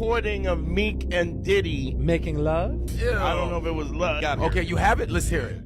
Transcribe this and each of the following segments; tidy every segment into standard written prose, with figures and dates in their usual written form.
recording of Meek and Diddy making love? Ew. I don't know if it was love. Okay, you have it? Let's hear it.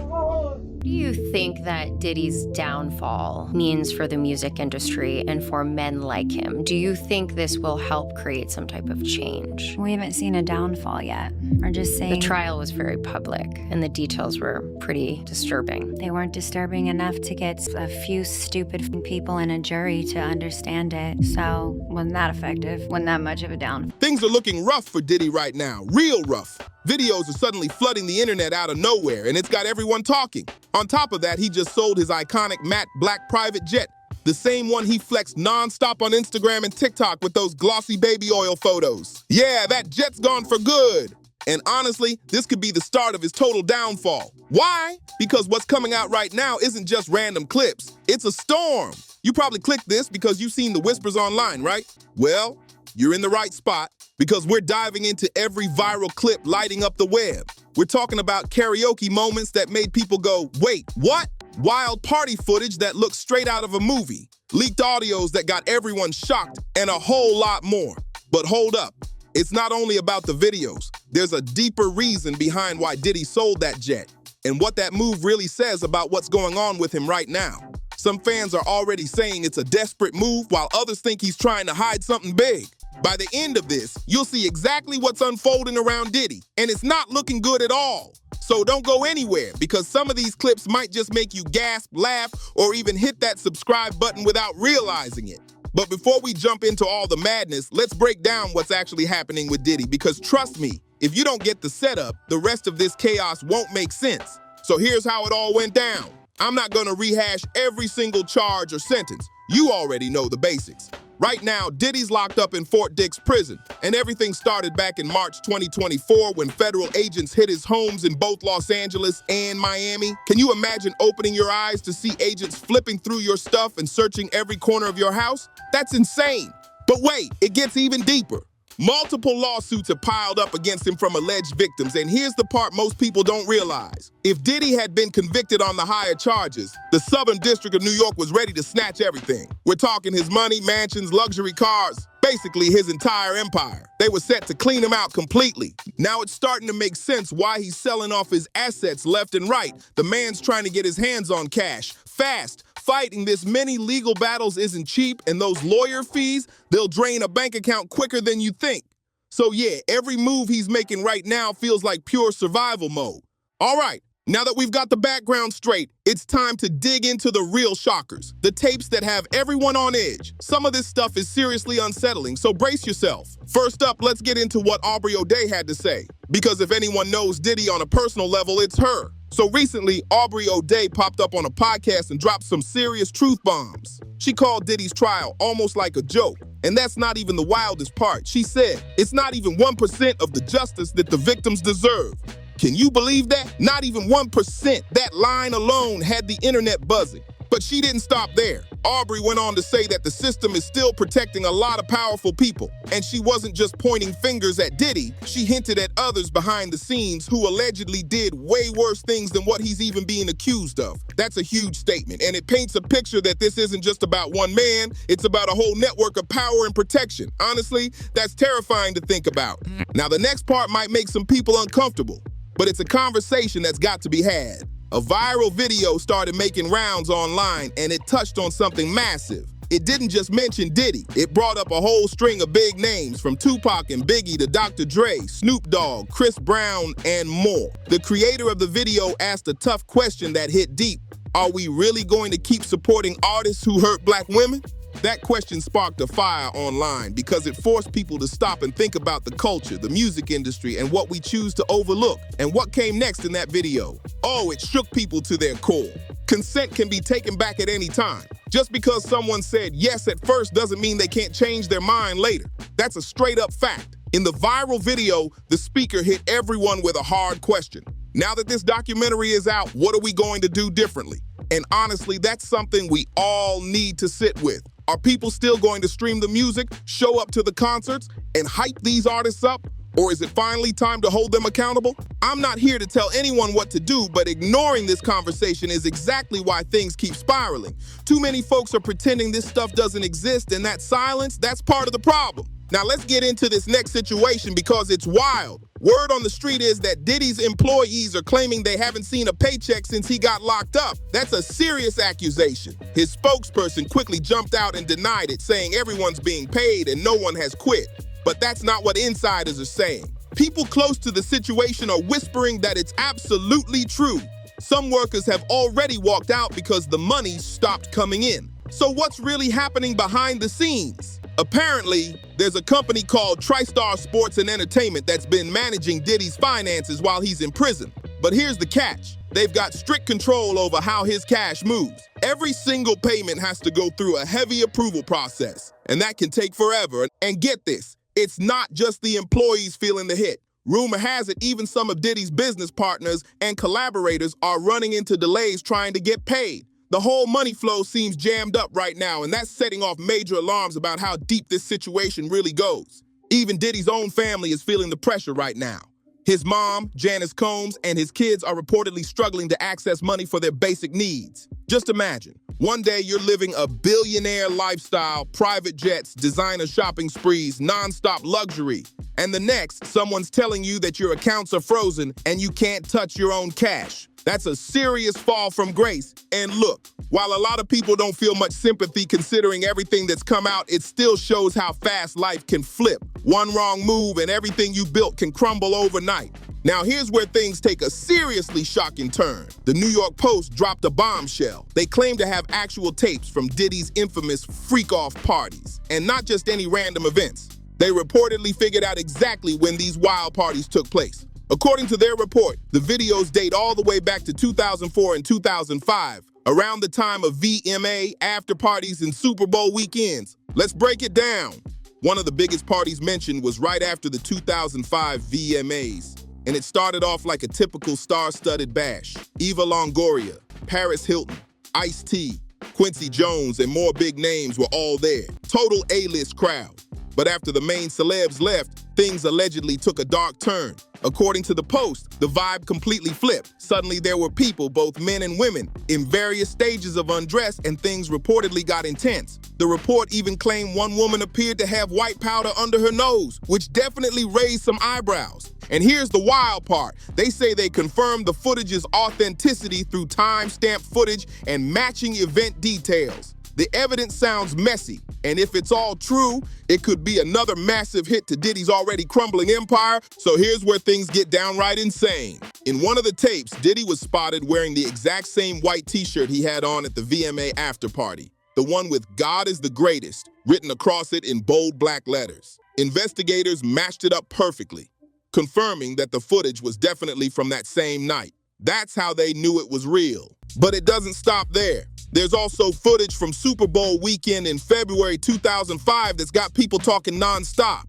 What do you think that Diddy's downfall means for the music industry and for men like him? Do you think this will help create some type of change? We haven't seen a downfall yet. We're just saying... The trial was very public, and the details were pretty disturbing. They weren't disturbing enough to get a few stupid people in a jury to understand it. So, wasn't that effective? Wasn't that much of a downfall. Things are looking rough for Diddy right now, real rough. Videos are suddenly flooding the internet out of nowhere, and it's got everyone talking. On top of that, he just sold his iconic matte black private jet, the same one he flexed nonstop on Instagram and TikTok with those glossy baby oil photos. Yeah, that jet's gone for good. And honestly, this could be the start of his total downfall. Why? Because what's coming out right now isn't just random clips. It's a storm. You probably clicked this because you've seen the whispers online, right? Well, you're in the right spot, because we're diving into every viral clip lighting up the web. We're talking about karaoke moments that made people go, wait, what? Wild party footage that looks straight out of a movie, leaked audios that got everyone shocked, and a whole lot more. But hold up, it's not only about the videos. There's a deeper reason behind why Diddy sold that jet, and what that move really says about what's going on with him right now. Some fans are already saying it's a desperate move, while others think he's trying to hide something big. By the end of this, you'll see exactly what's unfolding around Diddy, and it's not looking good at all. So don't go anywhere, because some of these clips might just make you gasp, laugh, or even hit that subscribe button without realizing it. But before we jump into all the madness, let's break down what's actually happening with Diddy, because trust me, if you don't get the setup, the rest of this chaos won't make sense. So here's how it all went down. I'm not gonna rehash every single charge or sentence. You already know the basics. Right now, Diddy's locked up in Fort Dix prison, and everything started back in March 2024 when federal agents hit his homes in both Los Angeles and Miami. Can you imagine opening your eyes to see agents flipping through your stuff and searching every corner of your house? That's insane. But wait, it gets even deeper. Multiple lawsuits have piled up against him from alleged victims, and here's the part most people don't realize. If Diddy had been convicted on the higher charges, the Southern District of New York was ready to snatch everything. We're talking his money, mansions, luxury cars, basically his entire empire. They were set to clean him out completely. Now it's starting to make sense why he's selling off his assets left and right. The man's trying to get his hands on cash, fast. Fighting this many legal battles isn't cheap, and those lawyer fees, they'll drain a bank account quicker than you think. So yeah, every move he's making right now feels like pure survival mode. All right, now that we've got the background straight, it's time to dig into the real shockers, the tapes that have everyone on edge. Some of this stuff is seriously unsettling, so brace yourself. First up, let's get into what Aubrey O'Day had to say, because if anyone knows Diddy on a personal level, it's her. So recently, Aubrey O'Day popped up on a podcast and dropped some serious truth bombs. She called Diddy's trial almost like a joke. And that's not even the wildest part. She said, it's not even 1% of the justice that the victims deserve. Can you believe that? Not even 1%. That line alone had the internet buzzing. But she didn't stop there. Aubrey went on to say that the system is still protecting a lot of powerful people. And she wasn't just pointing fingers at Diddy, she hinted at others behind the scenes who allegedly did way worse things than what he's even being accused of. That's a huge statement, and it paints a picture that this isn't just about one man, it's about a whole network of power and protection. Honestly, that's terrifying to think about. Now, the next part might make some people uncomfortable, but it's a conversation that's got to be had. A viral video started making rounds online, and it touched on something massive. It didn't just mention Diddy. It brought up a whole string of big names, from Tupac and Biggie to Dr. Dre, Snoop Dogg, Chris Brown, and more. The creator of the video asked a tough question that hit deep. Are we really going to keep supporting artists who hurt black women? That question sparked a fire online because it forced people to stop and think about the culture, the music industry, and what we choose to overlook. And what came next in that video? Oh, it shook people to their core. Consent can be taken back at any time. Just because someone said yes at first doesn't mean they can't change their mind later. That's a straight up fact. In the viral video, the speaker hit everyone with a hard question. Now that this documentary is out, what are we going to do differently? And honestly, that's something we all need to sit with. Are people still going to stream the music, show up to the concerts, and hype these artists up? Or is it finally time to hold them accountable? I'm not here to tell anyone what to do, but ignoring this conversation is exactly why things keep spiraling. Too many folks are pretending this stuff doesn't exist, and that silence, that's part of the problem. Now let's get into this next situation because it's wild. Word on the street is that Diddy's employees are claiming they haven't seen a paycheck since he got locked up. That's a serious accusation. His spokesperson quickly jumped out and denied it, saying everyone's being paid and no one has quit. But that's not what insiders are saying. People close to the situation are whispering that it's absolutely true. Some workers have already walked out because the money stopped coming in. So what's really happening behind the scenes? Apparently, there's a company called TriStar Sports and Entertainment that's been managing Diddy's finances while he's in prison. But here's the catch. They've got strict control over how his cash moves. Every single payment has to go through a heavy approval process, and that can take forever. And get this, it's not just the employees feeling the hit. Rumor has it even some of Diddy's business partners and collaborators are running into delays trying to get paid. The whole money flow seems jammed up right now, and that's setting off major alarms about how deep this situation really goes. Even Diddy's own family is feeling the pressure right now. His mom, Janice Combs, and his kids are reportedly struggling to access money for their basic needs. Just imagine, one day you're living a billionaire lifestyle, private jets, designer shopping sprees, non-stop luxury. And the next, someone's telling you that your accounts are frozen and you can't touch your own cash. That's a serious fall from grace. And look, while a lot of people don't feel much sympathy considering everything that's come out, it still shows how fast life can flip. One wrong move and everything you built can crumble overnight. Now here's where things take a seriously shocking turn. The New York Post dropped a bombshell. They claim to have actual tapes from Diddy's infamous freak-off parties, and not just any random events. They reportedly figured out exactly when these wild parties took place. According to their report, the videos date all the way back to 2004 and 2005, around the time of VMA, after parties, and Super Bowl weekends. Let's break it down. One of the biggest parties mentioned was right after the 2005 VMAs, and it started off like a typical star-studded bash. Eva Longoria, Paris Hilton, Ice-T, Quincy Jones, and more big names were all there. Total A-list crowd. But after the main celebs left, things allegedly took a dark turn. According to the Post, the vibe completely flipped. Suddenly there were people, both men and women, in various stages of undress, and things reportedly got intense. The report even claimed one woman appeared to have white powder under her nose, which definitely raised some eyebrows. And here's the wild part. They say they confirmed the footage's authenticity through time-stamped footage and matching event details. The evidence sounds messy, and if it's all true, it could be another massive hit to Diddy's already crumbling empire. So here's where things get downright insane. In one of the tapes, Diddy was spotted wearing the exact same white t-shirt he had on at the VMA after party. The one with "God is the greatest" written across it in bold black letters. Investigators matched it up perfectly, confirming that the footage was definitely from that same night. That's how they knew it was real. But it doesn't stop there. There's also footage from Super Bowl weekend in February 2005 that's got people talking nonstop.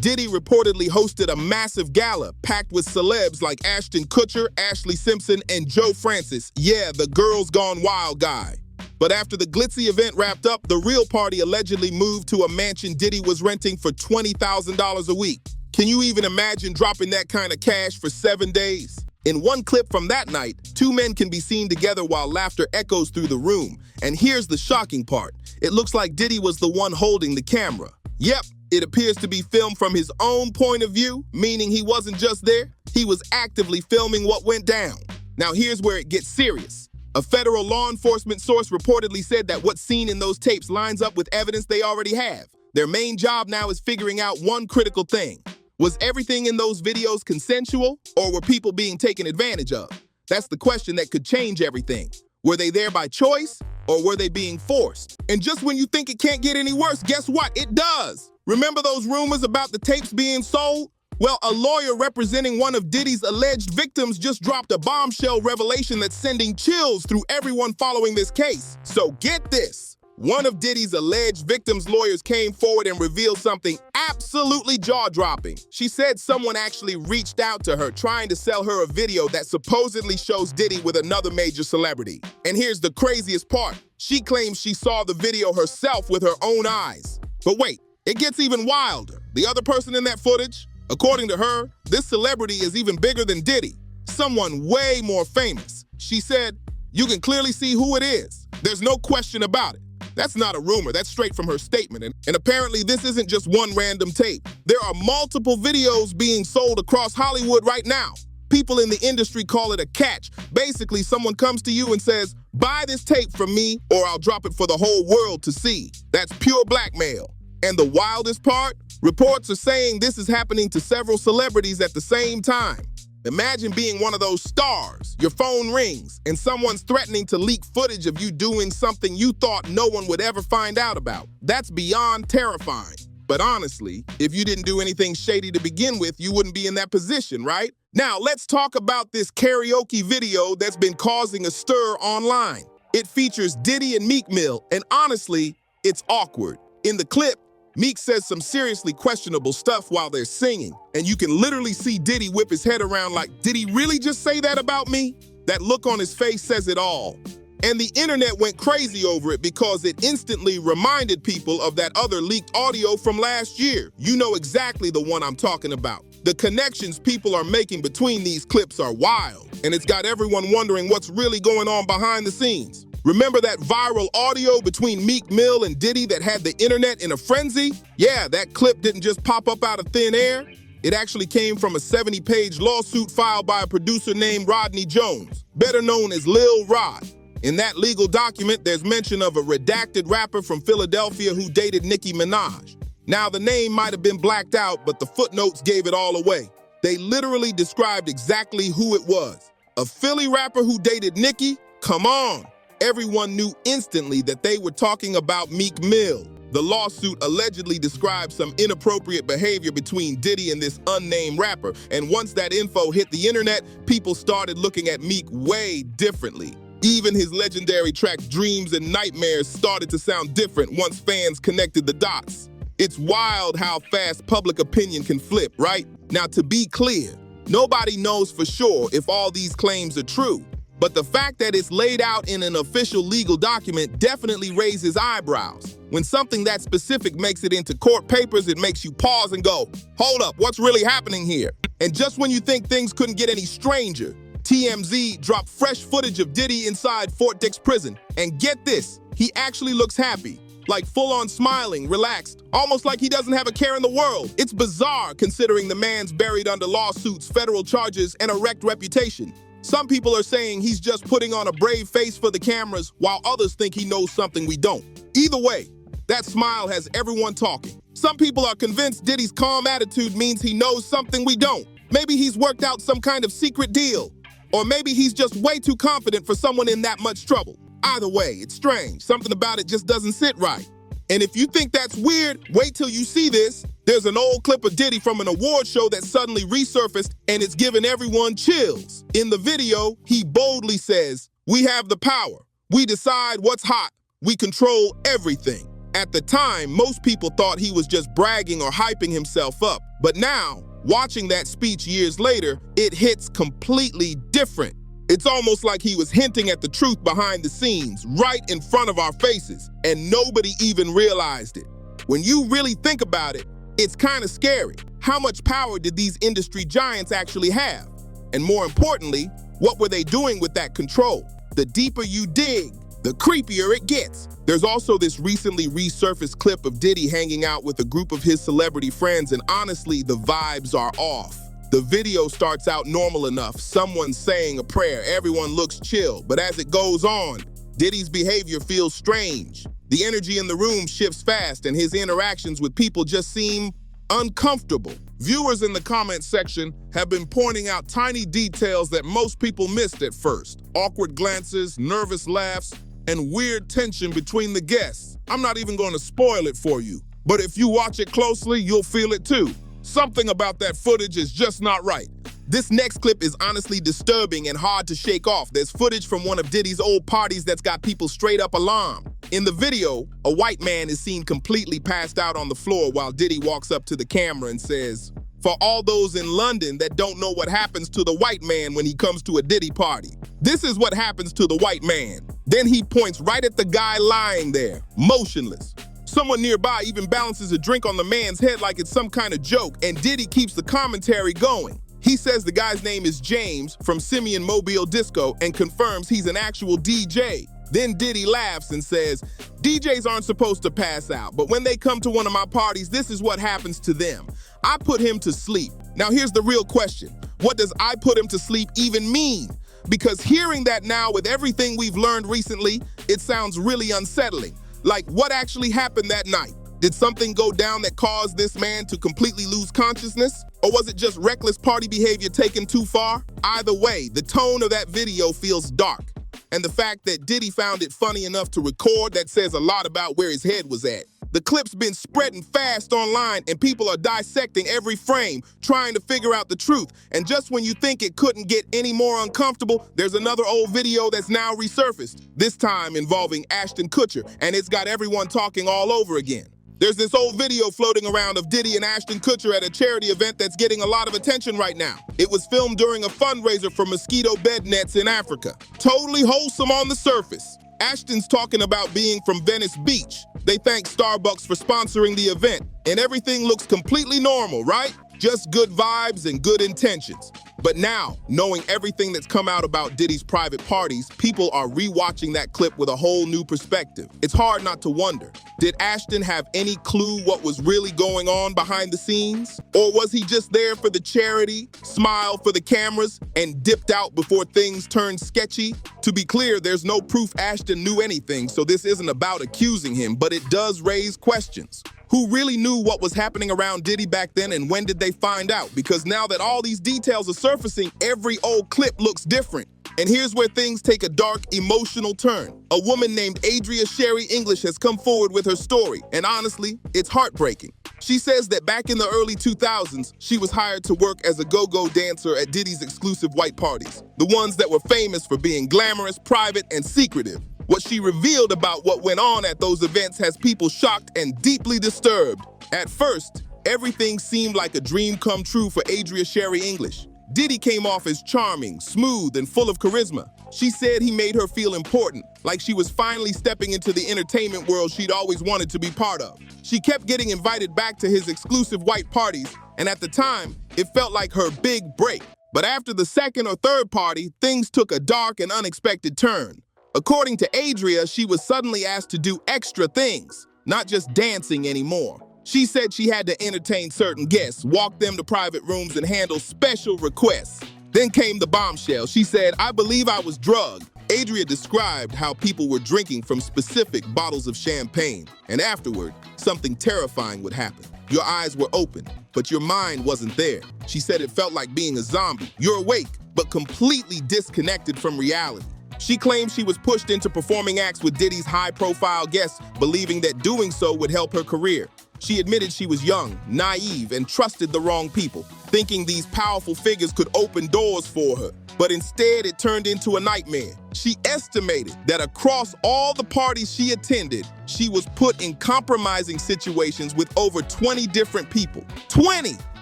Diddy reportedly hosted a massive gala packed with celebs like Ashton Kutcher, Ashley Simpson, and Joe Francis. Yeah, the girls gone wild guy. But after the glitzy event wrapped up, the real party allegedly moved to a mansion Diddy was renting for $20,000 a week. Can you even imagine dropping that kind of cash for 7 days? In one clip from that night, two men can be seen together while laughter echoes through the room. And here's the shocking part. It looks like Diddy was the one holding the camera. Yep, it appears to be filmed from his own point of view, meaning he wasn't just there, he was actively filming what went down. Now here's where it gets serious. A federal law enforcement source reportedly said that what's seen in those tapes lines up with evidence they already have. Their main job now is figuring out one critical thing. Was everything in those videos consensual, or were people being taken advantage of? That's the question that could change everything. Were they there by choice, or were they being forced? And just when you think it can't get any worse, guess what? It does. Remember those rumors about the tapes being sold? Well, a lawyer representing one of Diddy's alleged victims just dropped a bombshell revelation that's sending chills through everyone following this case. So get this. One of Diddy's alleged victim's lawyers came forward and revealed something absolutely jaw-dropping. She said someone actually reached out to her trying to sell her a video that supposedly shows Diddy with another major celebrity. And here's the craziest part. She claims she saw the video herself with her own eyes. But wait, it gets even wilder. The other person in that footage? According to her, this celebrity is even bigger than Diddy, someone way more famous. She said, "You can clearly see who it is. There's no question about it." That's not a rumor, that's straight from her statement. And apparently this isn't just one random tape. There are multiple videos being sold across Hollywood right now. People in the industry call it a catch. Basically, someone comes to you and says, "Buy this tape from me or I'll drop it for the whole world to see." That's pure blackmail. And the wildest part? Reports are saying this is happening to several celebrities at the same time. Imagine being one of those stars. Your phone rings and someone's threatening to leak footage of you doing something you thought no one would ever find out about. That's beyond terrifying. But honestly, if you didn't do anything shady to begin with, you wouldn't be in that position, right? Now, let's talk about this karaoke video that's been causing a stir online. It features Diddy and Meek Mill, and honestly, it's awkward. In the clip, Meek says some seriously questionable stuff while they're singing, and you can literally see Diddy whip his head around like, "Did he really just say that about me?" That look on his face says it all. And the internet went crazy over it because it instantly reminded people of that other leaked audio from last year. You know exactly the one I'm talking about. The connections people are making between these clips are wild, and it's got everyone wondering what's really going on behind the scenes. Remember that viral audio between Meek Mill and Diddy that had the internet in a frenzy? Yeah, that clip didn't just pop up out of thin air. It actually came from a 70-page lawsuit filed by a producer named Rodney Jones, better known as Lil Rod. In that legal document, there's mention of a redacted rapper from Philadelphia who dated Nicki Minaj. Now, the name might have been blacked out, but the footnotes gave it all away. They literally described exactly who it was. A Philly rapper who dated Nicki? Come on! Everyone knew instantly that they were talking about Meek Mill. The lawsuit allegedly described some inappropriate behavior between Diddy and this unnamed rapper, and once that info hit the internet, people started looking at Meek way differently. Even his legendary track Dreams and Nightmares started to sound different once fans connected the dots. It's wild how fast public opinion can flip, right? Now, to be clear, nobody knows for sure if all these claims are true. But the fact that it's laid out in an official legal document definitely raises eyebrows. When something that specific makes it into court papers, it makes you pause and go, "Hold up, what's really happening here?" And just when you think things couldn't get any stranger, TMZ dropped fresh footage of Diddy inside Fort Dix prison. And get this, he actually looks happy. Like full-on smiling, relaxed, almost like he doesn't have a care in the world. It's bizarre considering the man's buried under lawsuits, federal charges, and a wrecked reputation. Some people are saying he's just putting on a brave face for the cameras, while others think he knows something we don't. Either way, that smile has everyone talking. Some people are convinced Diddy's calm attitude means he knows something we don't. Maybe he's worked out some kind of secret deal. Or maybe he's just way too confident for someone in that much trouble. Either way, it's strange. Something about it just doesn't sit right. And if you think that's weird, wait till you see this. There's an old clip of Diddy from an award show that suddenly resurfaced, and it's giving everyone chills. In the video, he boldly says, "We have the power. We decide what's hot. We control everything." At the time, most people thought he was just bragging or hyping himself up. But now, watching that speech years later, it hits completely different. It's almost like he was hinting at the truth behind the scenes, right in front of our faces, and nobody even realized it. When you really think about it, it's kind of scary. How much power did these industry giants actually have? And more importantly, what were they doing with that control? The deeper you dig, the creepier it gets. There's also this recently resurfaced clip of Diddy hanging out with a group of his celebrity friends, and honestly, the vibes are off. The video starts out normal enough, someone saying a prayer, everyone looks chill, but as it goes on, Diddy's behavior feels strange. The energy in the room shifts fast, and his interactions with people just seem uncomfortable. Viewers in the comment section have been pointing out tiny details that most people missed at first. Awkward glances, nervous laughs, and weird tension between the guests. I'm not even going to spoil it for you, but if you watch it closely, you'll feel it too. Something about that footage is just not right. This next clip is honestly disturbing and hard to shake off. There's footage from one of Diddy's old parties that's got people straight up alarmed. In the video, a white man is seen completely passed out on the floor while Diddy walks up to the camera and says, "For all those in London that don't know what happens to the white man when he comes to a Diddy party, this is what happens to the white man." Then he points right at the guy lying there, motionless. Someone nearby even balances a drink on the man's head like it's some kind of joke, and Diddy keeps the commentary going. He says the guy's name is James from Simeon Mobile Disco and confirms he's an actual DJ. Then Diddy laughs and says, DJs aren't supposed to pass out, but when they come to one of my parties, this is what happens to them. I put him to sleep. Now here's the real question. What does I put him to sleep even mean? Because hearing that now with everything we've learned recently, it sounds really unsettling. Like, what actually happened that night? Did something go down that caused this man to completely lose consciousness? Or was it just reckless party behavior taken too far? Either way, the tone of that video feels dark. And the fact that Diddy found it funny enough to record, that says a lot about where his head was at. The clip's been spreading fast online and people are dissecting every frame, trying to figure out the truth. And just when you think it couldn't get any more uncomfortable, there's another old video that's now resurfaced, this time involving Ashton Kutcher, and it's got everyone talking all over again. There's this old video floating around of Diddy and Ashton Kutcher at a charity event that's getting a lot of attention right now. It was filmed during a fundraiser for mosquito bed nets in Africa. Totally wholesome on the surface. Ashton's talking about being from Venice Beach. They thank Starbucks for sponsoring the event, and everything looks completely normal, right? Just good vibes and good intentions. But now, knowing everything that's come out about Diddy's private parties, people are rewatching that clip with a whole new perspective. It's hard not to wonder, did Ashton have any clue what was really going on behind the scenes? Or was he just there for the charity, smiled for the cameras, and dipped out before things turned sketchy? To be clear, there's no proof Ashton knew anything, so this isn't about accusing him, but it does raise questions. Who really knew what was happening around Diddy back then, and when did they find out? Because now that all these details are surfacing, every old clip looks different. And here's where things take a dark, emotional turn. A woman named Adria Sherry English has come forward with her story, and honestly, it's heartbreaking. She says that back in the early 2000s, she was hired to work as a go-go dancer at Diddy's exclusive white parties, the ones that were famous for being glamorous, private, and secretive. What she revealed about what went on at those events has people shocked and deeply disturbed. At first, everything seemed like a dream come true for Adria Sherry English. Diddy came off as charming, smooth, and full of charisma. She said he made her feel important, like she was finally stepping into the entertainment world she'd always wanted to be part of. She kept getting invited back to his exclusive white parties, and at the time, it felt like her big break. But after the second or third party, things took a dark and unexpected turn. According to Adria, she was suddenly asked to do extra things, not just dancing anymore. She said she had to entertain certain guests, walk them to private rooms, and handle special requests. Then came the bombshell. She said, "I believe I was drugged." Adria described how people were drinking from specific bottles of champagne, and afterward, something terrifying would happen. Your eyes were open, but your mind wasn't there. She said it felt like being a zombie. You're awake, but completely disconnected from reality. She claimed she was pushed into performing acts with Diddy's high-profile guests, believing that doing so would help her career. She admitted she was young, naive, and trusted the wrong people, thinking these powerful figures could open doors for her. But instead, it turned into a nightmare. She estimated that across all the parties she attended, she was put in compromising situations with over 20 different people. 20!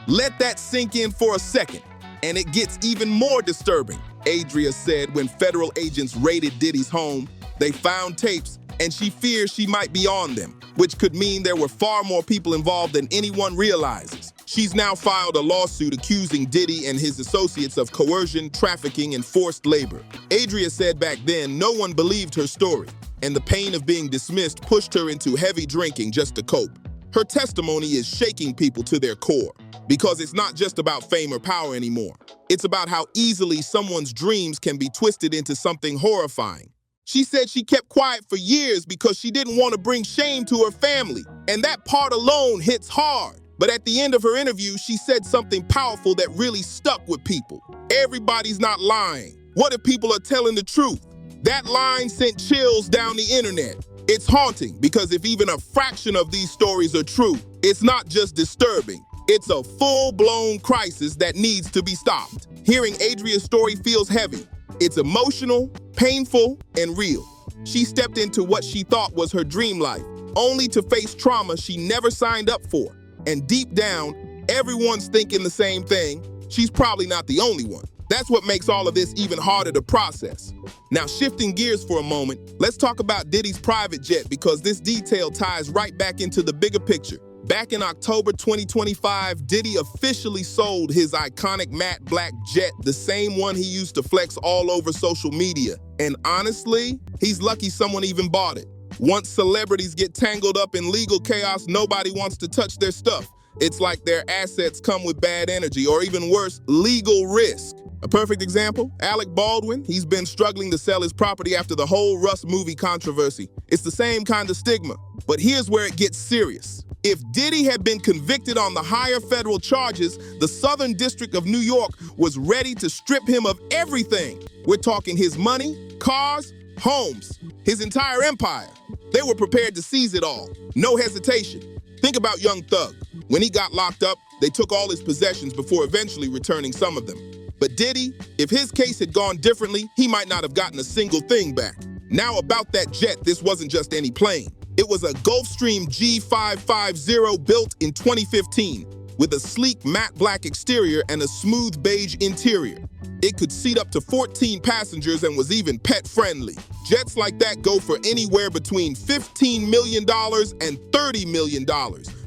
Let that sink in for a second. And it gets even more disturbing. Adria said when federal agents raided Diddy's home, they found tapes, and she fears she might be on them, which could mean there were far more people involved than anyone realizes. She's now filed a lawsuit accusing Diddy and his associates of coercion, trafficking, and forced labor. Adria said back then no one believed her story, and the pain of being dismissed pushed her into heavy drinking just to cope. Her testimony is shaking people to their core, because it's not just about fame or power anymore. It's about how easily someone's dreams can be twisted into something horrifying. She said she kept quiet for years because she didn't want to bring shame to her family, and that part alone hits hard. But at the end of her interview, she said something powerful that really stuck with people. Everybody's not lying. What if people are telling the truth? That line sent chills down the internet. It's haunting because if even a fraction of these stories are true, it's not just disturbing. It's a full-blown crisis that needs to be stopped. Hearing Adria's story feels heavy. It's emotional, painful, and real. She stepped into what she thought was her dream life, only to face trauma she never signed up for. And deep down, everyone's thinking the same thing. She's probably not the only one. That's what makes all of this even harder to process. Now, shifting gears for a moment, let's talk about Diddy's private jet because this detail ties right back into the bigger picture. Back in October 2025, Diddy officially sold his iconic matte black jet, the same one he used to flex all over social media. And honestly, he's lucky someone even bought it. Once celebrities get tangled up in legal chaos, nobody wants to touch their stuff. It's like their assets come with bad energy, or even worse, legal risk. A perfect example, Alec Baldwin, he's been struggling to sell his property after the whole Russ movie controversy. It's the same kind of stigma, but here's where it gets serious. If Diddy had been convicted on the higher federal charges, the Southern District of New York was ready to strip him of everything. We're talking his money, cars, homes, his entire empire. They were prepared to seize it all, no hesitation. Think about Young Thug. When he got locked up, they took all his possessions before eventually returning some of them. But Diddy, if his case had gone differently, he might not have gotten a single thing back. Now about that jet, this wasn't just any plane. It was a Gulfstream G550 built in 2015 with a sleek matte black exterior and a smooth beige interior. It could seat up to 14 passengers and was even pet-friendly. Jets like that go for anywhere between $15 million and $30 million,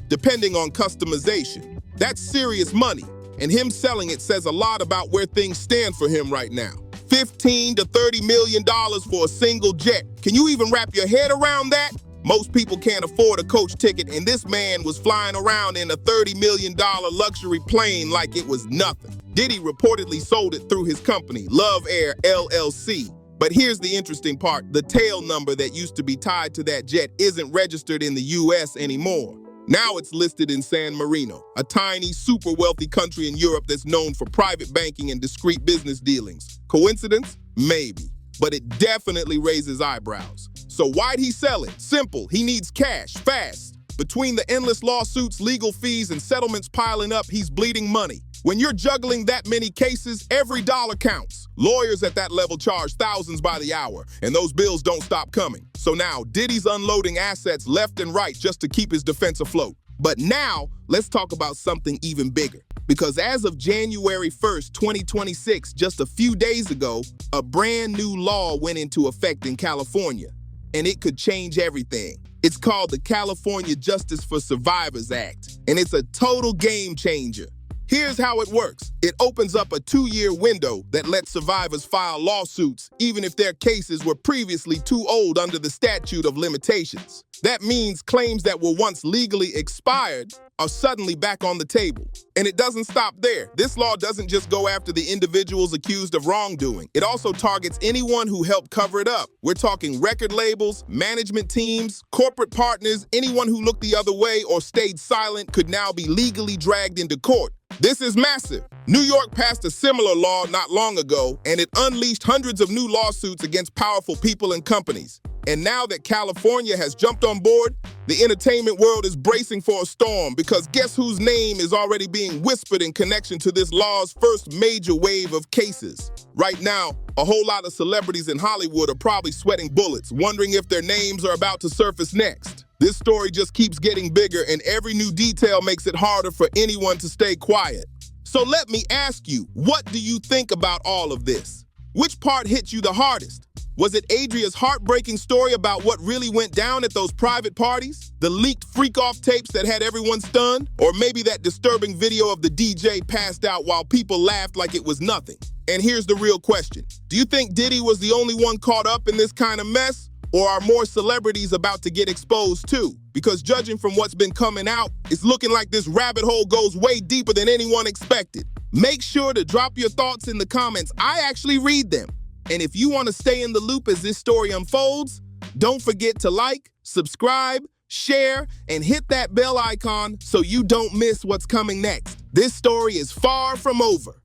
depending on customization. That's serious money, and him selling it says a lot about where things stand for him right now. $15 to $30 million for a single jet. Can you even wrap your head around that? Most people can't afford a coach ticket, and this man was flying around in a $30 million luxury plane like it was nothing. Diddy reportedly sold it through his company, Love Air LLC. But here's the interesting part. The tail number that used to be tied to that jet isn't registered in the US anymore. Now it's listed in San Marino, a tiny, super wealthy country in Europe that's known for private banking and discreet business dealings. Coincidence? Maybe. But it definitely raises eyebrows. So why'd he sell it? Simple, he needs cash, fast. Between the endless lawsuits, legal fees, and settlements piling up, he's bleeding money. When you're juggling that many cases, every dollar counts. Lawyers at that level charge thousands by the hour, and those bills don't stop coming. So now, Diddy's unloading assets left and right just to keep his defense afloat. But now, let's talk about something even bigger. Because as of January 1st, 2026, just a few days ago, a brand new law went into effect in California, and it could change everything. It's called the California Justice for Survivors Act, and it's a total game changer. Here's how it works. It opens up a 2-year window that lets survivors file lawsuits, even if their cases were previously too old under the statute of limitations. That means claims that were once legally expired are suddenly back on the table. And it doesn't stop there. This law doesn't just go after the individuals accused of wrongdoing. It also targets anyone who helped cover it up. We're talking record labels, management teams, corporate partners, anyone who looked the other way or stayed silent could now be legally dragged into court. This is massive. New York passed a similar law not long ago, and it unleashed hundreds of new lawsuits against powerful people and companies. And now that California has jumped on board, the entertainment world is bracing for a storm because guess whose name is already being whispered in connection to this law's first major wave of cases? Right now, a whole lot of celebrities in Hollywood are probably sweating bullets, wondering if their names are about to surface next. This story just keeps getting bigger, and every new detail makes it harder for anyone to stay quiet. So let me ask you, what do you think about all of this? Which part hit you the hardest? Was it Adria's heartbreaking story about what really went down at those private parties? The leaked freak-off tapes that had everyone stunned? Or maybe that disturbing video of the DJ passed out while people laughed like it was nothing? And here's the real question. Do you think Diddy was the only one caught up in this kind of mess? Or are more celebrities about to get exposed too? Because judging from what's been coming out, it's looking like this rabbit hole goes way deeper than anyone expected. Make sure to drop your thoughts in the comments. I actually read them. And if you want to stay in the loop as this story unfolds, don't forget to like, subscribe, share, and hit that bell icon so you don't miss what's coming next. This story is far from over.